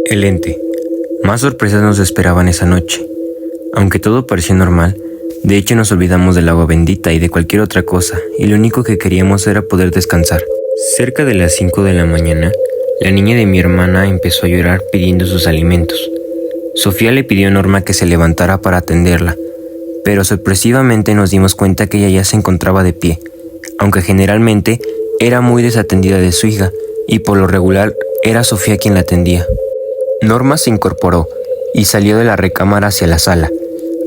El ente. Más sorpresas nos esperaban esa noche. Aunque todo parecía normal, de hecho nos olvidamos del agua bendita y de cualquier otra cosa, y lo único que queríamos era poder descansar. Cerca de las 5 de la mañana, la niña de mi hermana empezó a llorar pidiendo sus alimentos. Sofía le pidió a Norma que se levantara para atenderla, pero sorpresivamente nos dimos cuenta que ella ya se encontraba de pie, aunque generalmente era muy desatendida de su hija, y por lo regular era Sofía quien la atendía. Norma se incorporó y salió de la recámara hacia la sala.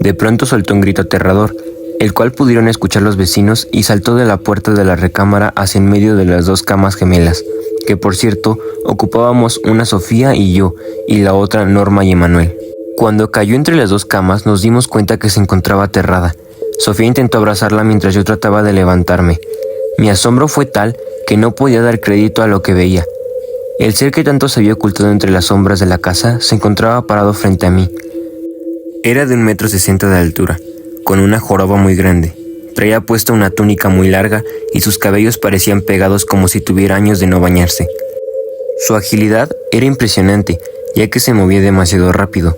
De pronto soltó un grito aterrador, el cual pudieron escuchar los vecinos, y saltó de la puerta de la recámara hacia en medio de las dos camas gemelas, que por cierto ocupábamos una Sofía y yo, y la otra Norma y Emanuel. Cuando cayó entre las dos camas nos dimos cuenta que se encontraba aterrada. Sofía intentó abrazarla mientras yo trataba de levantarme. Mi asombro fue tal que no podía dar crédito a lo que veía. El ser que tanto se había ocultado entre las sombras de la casa se encontraba parado frente a mí. Era de 1,60 m de altura, con una joroba muy grande. Traía puesta una túnica muy larga y sus cabellos parecían pegados como si tuviera años de no bañarse. Su agilidad era impresionante, ya que se movía demasiado rápido.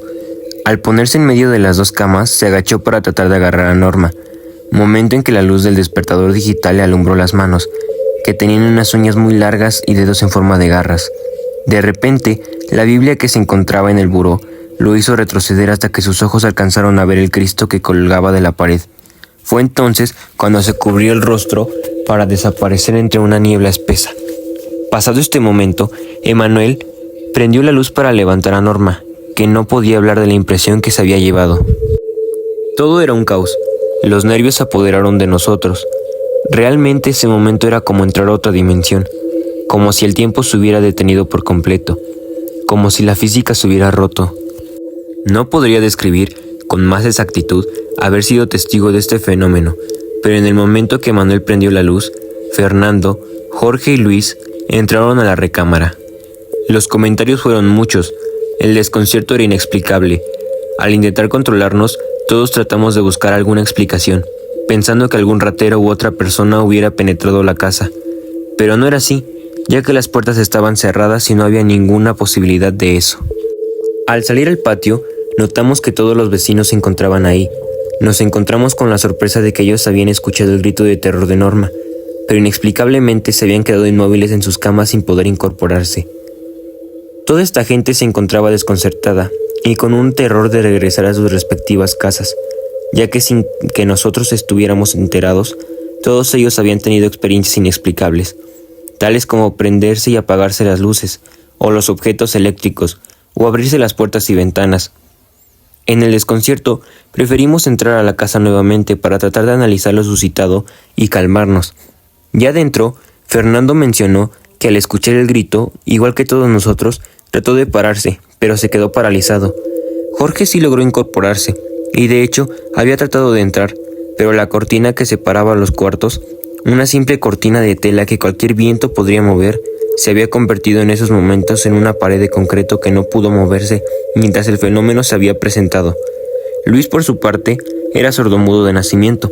Al ponerse en medio de las dos camas, se agachó para tratar de agarrar a Norma, momento en que la luz del despertador digital le alumbró las manos, que tenían unas uñas muy largas y dedos en forma de garras. De repente, la Biblia que se encontraba en el buró lo hizo retroceder hasta que sus ojos alcanzaron a ver el Cristo que colgaba de la pared. Fue entonces cuando se cubrió el rostro para desaparecer entre una niebla espesa. Pasado este momento, Emanuel prendió la luz para levantar a Norma, que no podía hablar de la impresión que se había llevado. Todo era un caos. Los nervios se apoderaron de nosotros. Realmente ese momento era como entrar a otra dimensión, como si el tiempo se hubiera detenido por completo, como si la física se hubiera roto. No podría describir con más exactitud haber sido testigo de este fenómeno, pero en el momento que Manuel prendió la luz, Fernando, Jorge y Luis entraron a la recámara. Los comentarios fueron muchos, el desconcierto era inexplicable. Al intentar controlarnos, todos tratamos de buscar alguna explicación, pensando que algún ratero u otra persona hubiera penetrado la casa. Pero no era así, ya que las puertas estaban cerradas y no había ninguna posibilidad de eso. Al salir al patio, notamos que todos los vecinos se encontraban ahí. Nos encontramos con la sorpresa de que ellos habían escuchado el grito de terror de Norma, pero inexplicablemente se habían quedado inmóviles en sus camas sin poder incorporarse. Toda esta gente se encontraba desconcertada y con un terror de regresar a sus respectivas casas, ya que sin que nosotros estuviéramos enterados, todos ellos habían tenido experiencias inexplicables, tales como prenderse y apagarse las luces, o los objetos eléctricos, o abrirse las puertas y ventanas. En el desconcierto, preferimos entrar a la casa nuevamente para tratar de analizar lo suscitado y calmarnos. Ya dentro, Fernando mencionó que al escuchar el grito, igual que todos nosotros, trató de pararse, pero se quedó paralizado. Jorge sí logró incorporarse, y de hecho había tratado de entrar, pero la cortina que separaba los cuartos, una simple cortina de tela que cualquier viento podría mover, se había convertido en esos momentos en una pared de concreto que no pudo moverse mientras el fenómeno se había presentado. Luis, por su parte, era sordomudo de nacimiento,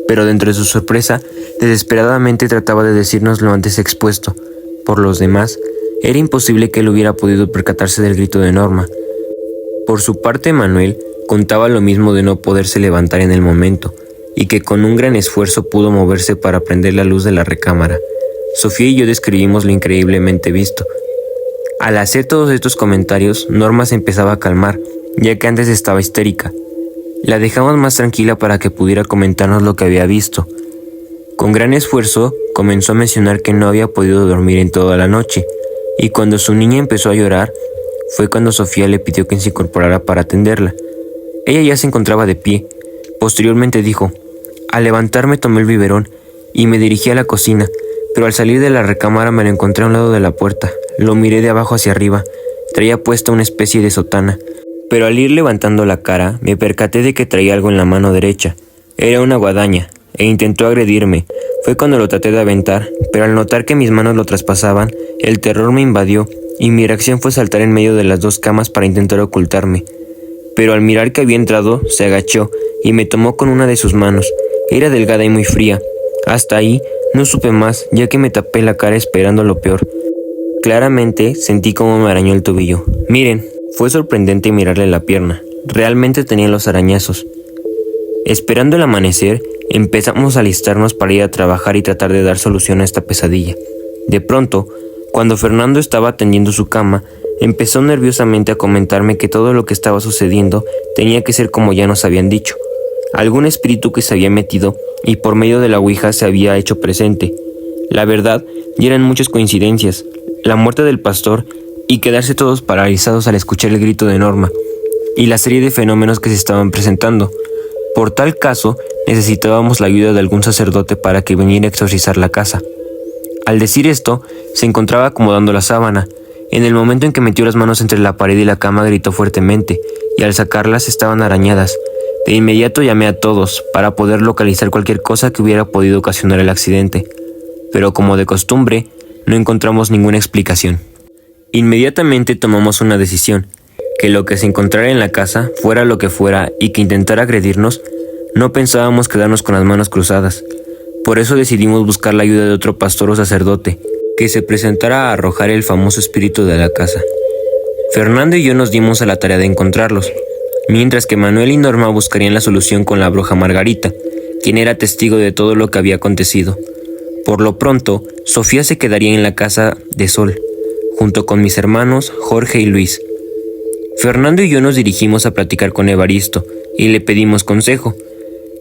pero dentro de su sorpresa, desesperadamente trataba de decirnos lo antes expuesto. Por los demás, era imposible que él hubiera podido percatarse del grito de Norma. Por su parte, Manuel contaba lo mismo de no poderse levantar en el momento, y que con un gran esfuerzo pudo moverse para prender la luz de la recámara. Sofía y yo describimos lo increíblemente visto. Al hacer todos estos comentarios, Norma se empezaba a calmar, ya que antes estaba histérica. La dejamos más tranquila para que pudiera comentarnos lo que había visto. Con gran esfuerzo, comenzó a mencionar que no había podido dormir en toda la noche, y cuando su niña empezó a llorar, fue cuando Sofía le pidió que se incorporara para atenderla. Ella ya se encontraba de pie. Posteriormente dijo: al levantarme tomé el biberón y me dirigí a la cocina, pero al salir de la recámara me lo encontré a un lado de la puerta. Lo miré de abajo hacia arriba. Traía puesta una especie de sotana, pero al ir levantando la cara me percaté de que traía algo en la mano derecha. Era una guadaña, e intentó agredirme. Fue cuando lo traté de aventar, pero al notar que mis manos lo traspasaban, el terror me invadió y mi reacción fue saltar en medio de las dos camas para intentar ocultarme. Pero al mirar que había entrado, se agachó y me tomó con una de sus manos. Era delgada y muy fría. Hasta ahí no supe más, ya que me tapé la cara esperando lo peor. Claramente sentí cómo me arañó el tobillo. Miren, fue sorprendente mirarle la pierna. Realmente tenía los arañazos. Esperando el amanecer, empezamos a alistarnos para ir a trabajar y tratar de dar solución a esta pesadilla. De pronto, cuando Fernando estaba tendiendo su cama, empezó nerviosamente a comentarme que todo lo que estaba sucediendo tenía que ser como ya nos habían dicho. Algún espíritu que se había metido y por medio de la ouija se había hecho presente. La verdad, ya eran muchas coincidencias. La muerte del pastor y quedarse todos paralizados al escuchar el grito de Norma, y la serie de fenómenos que se estaban presentando. Por tal caso, necesitábamos la ayuda de algún sacerdote para que viniera a exorcizar la casa. Al decir esto, se encontraba acomodando la sábana. En el momento en que metió las manos entre la pared y la cama, gritó fuertemente, y al sacarlas estaban arañadas. De inmediato llamé a todos para poder localizar cualquier cosa que hubiera podido ocasionar el accidente, pero como de costumbre, no encontramos ninguna explicación. Inmediatamente tomamos una decisión, que lo que se encontrara en la casa, fuera lo que fuera y que intentara agredirnos, no pensábamos quedarnos con las manos cruzadas. Por eso decidimos buscar la ayuda de otro pastor o sacerdote, que se presentara a arrojar el famoso espíritu de la casa. Fernando y yo nos dimos a la tarea de encontrarlos, mientras que Manuel y Norma buscarían la solución con la bruja Margarita, quien era testigo de todo lo que había acontecido. Por lo pronto, Sofía se quedaría en la casa de Sol, junto con mis hermanos Jorge y Luis. Fernando y yo nos dirigimos a platicar con Evaristo y le pedimos consejo.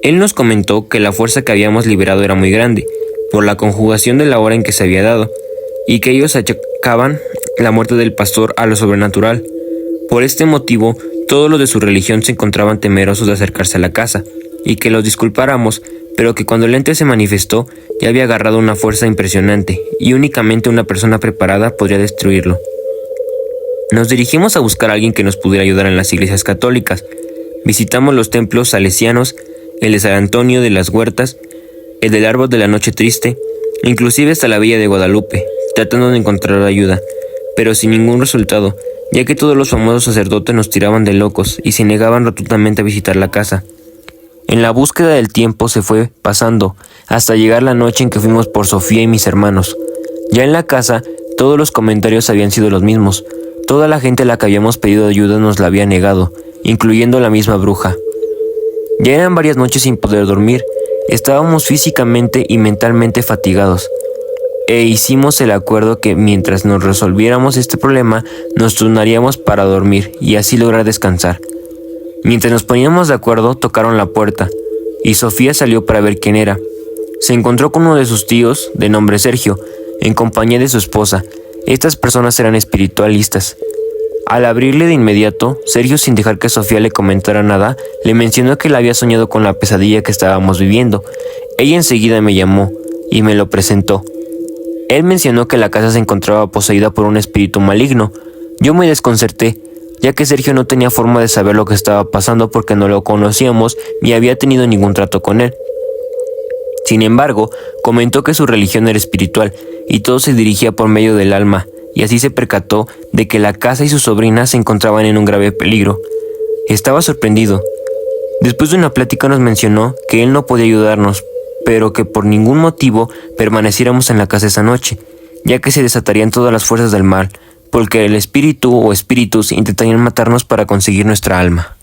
Él nos comentó que la fuerza que habíamos liberado era muy grande, por la conjugación de la hora en que se había dado, y que ellos achacaban la muerte del pastor a lo sobrenatural. Por este motivo, todos los de su religión se encontraban temerosos de acercarse a la casa, y que los disculpáramos, pero que cuando el ente se manifestó, ya había agarrado una fuerza impresionante, y únicamente una persona preparada podría destruirlo. Nos dirigimos a buscar a alguien que nos pudiera ayudar en las iglesias católicas. Visitamos los templos salesianos, el de San Antonio de las Huertas, el del Árbol de la Noche Triste, inclusive hasta la Villa de Guadalupe, tratando de encontrar ayuda, pero sin ningún resultado, ya que todos los famosos sacerdotes nos tiraban de locos y se negaban rotundamente a visitar la casa. En la búsqueda del tiempo se fue pasando, hasta llegar la noche en que fuimos por Sofía y mis hermanos. Ya en la casa, todos los comentarios habían sido los mismos. Toda la gente a la que habíamos pedido ayuda nos la había negado, incluyendo la misma bruja. Ya eran varias noches sin poder dormir. Estábamos físicamente y mentalmente fatigados. E hicimos el acuerdo que mientras nos resolviéramos este problema, nos turnaríamos para dormir y así lograr descansar. Mientras nos poníamos de acuerdo, tocaron la puerta, y Sofía salió para ver quién era. Se encontró con uno de sus tíos, de nombre Sergio, en compañía de su esposa. Estas personas eran espiritualistas. Al abrirle de inmediato, Sergio, sin dejar que Sofía le comentara nada, le mencionó que la había soñado con la pesadilla que estábamos viviendo. Ella enseguida me llamó y me lo presentó. Él mencionó que la casa se encontraba poseída por un espíritu maligno. Yo me desconcerté, ya que Sergio no tenía forma de saber lo que estaba pasando porque no lo conocíamos ni había tenido ningún trato con él. Sin embargo, comentó que su religión era espiritual y todo se dirigía por medio del alma, y así se percató de que la casa y su sobrina se encontraban en un grave peligro. Estaba sorprendido. Después de una plática nos mencionó que él no podía ayudarnos, pero que por ningún motivo permaneciéramos en la casa esa noche, ya que se desatarían todas las fuerzas del mal, porque el espíritu o espíritus intentarían matarnos para conseguir nuestra alma.